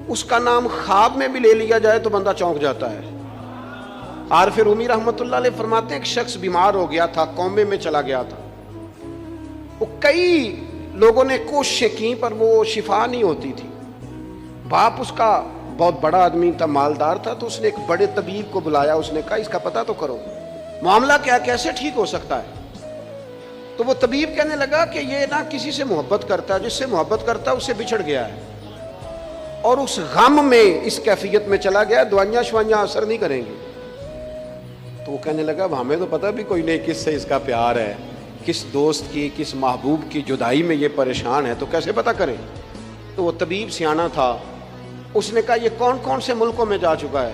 اس کا نام خواب میں بھی لے لیا جائے تو بندہ چونک جاتا ہے۔ عارف رومی رحمۃ اللہ علیہ فرماتے ہیں ایک شخص بیمار ہو گیا تھا، کومے میں چلا گیا تھا، وہ کئی لوگوں نے کوششیں کی پر وہ شفا نہیں ہوتی تھی۔ باپ اس کا بہت بڑا آدمی تھا، مالدار تھا، تو اس نے ایک بڑے طبیب کو بلایا، اس نے کہا اس کا پتہ تو کرو معاملہ کیا، کیسے ٹھیک ہو سکتا ہے؟ تو وہ طبیب کہنے لگا کہ یہ نا کسی سے محبت کرتا ہے، جس سے محبت کرتا ہے اس سے بچھڑ گیا ہے، اور اس غم میں اس کیفیت میں چلا گیا، دوائیاں شوائیاں اثر نہیں کریں گی۔ تو وہ کہنے لگا ہمیں تو پتہ بھی کوئی نہیں کس سے اس کا پیار ہے، کس دوست کی، کس محبوب کی جدائی میں یہ پریشان ہے، تو کیسے پتہ کریں؟ تو وہ طبیب سیانا تھا، اس نے کہا یہ کون کون سے ملکوں میں جا چکا ہے؟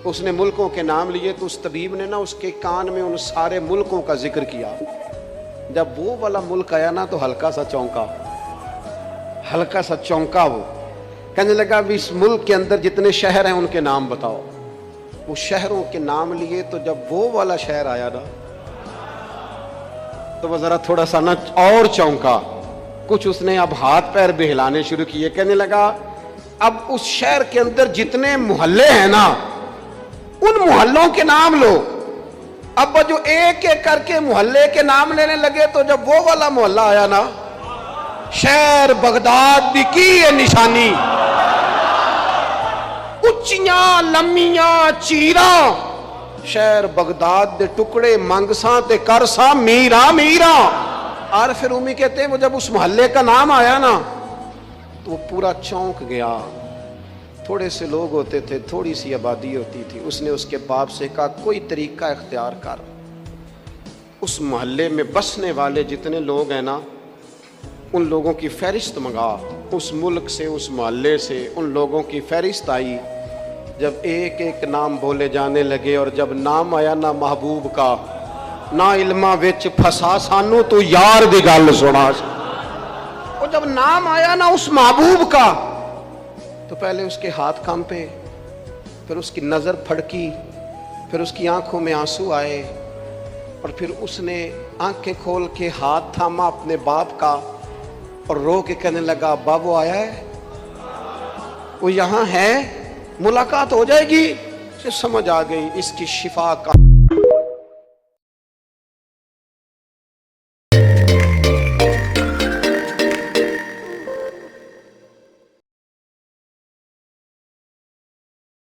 اس نے ملکوں کے نام لیے، تو اس طبیب نے نا اس کے کان میں ان سارے ملکوں کا ذکر کیا۔ جب وہ والا ملک آیا نا تو ہلکا سا چونکا، وہ کہنے لگا اب اس ملک کے اندر جتنے شہر ہیں ان کے نام بتاؤ۔ وہ شہروں کے نام لیے، تو جب وہ والا شہر آیا نا تو وہ ذرا تھوڑا سا نا اور چونکا، کچھ اس نے اب ہاتھ پیر بھی ہلانے شروع کیے، کہنے لگا اب اس شہر کے اندر جتنے محلے ہیں نا ان محلوں کے نام لو۔ اب جو ایک ایک کر کے محلے کے نام لینے لگے تو جب وہ والا محلہ آیا نا، شہر بغداد دی کی ہے نشانی، اچیاں لمیاں چیراں، شہر بغداد دے ٹکڑے منگساں تے کرساں میراں میراں۔ عارف رومی کہتے ہیں وہ جب اس محلے کا نام آیا نا تو وہ پورا چونک گیا۔ تھوڑے سے لوگ ہوتے تھے، تھوڑی سی آبادی ہوتی تھی، اس نے اس کے باپ سے کہا کوئی طریقہ اختیار کر، اس محلے میں بسنے والے جتنے لوگ ہیں نا ان لوگوں کی فہرست منگا۔ اس ملک سے، اس محلے سے ان لوگوں کی فہرست آئی۔ جب ایک ایک نام بولے جانے لگے اور جب نام آیا نا محبوب کا، نہ علماں وچ پھسا سانو تو یار دی گل سنا۔ اور جب نام آیا نا اس محبوب کا تو پہلے اس کے ہاتھ کانپے، پھر اس کی نظر پھڑکی، پھر اس کی آنکھوں میں آنسو آئے، اور پھر اس نے آنکھیں کھول کے ہاتھ تھاما اپنے باپ کا اور رو کے کہنے لگا ابا وہ آیا ہے، وہ یہاں ہے، ملاقات ہو جائے گی۔ اسے سمجھ آ گئی اس کی شفا کا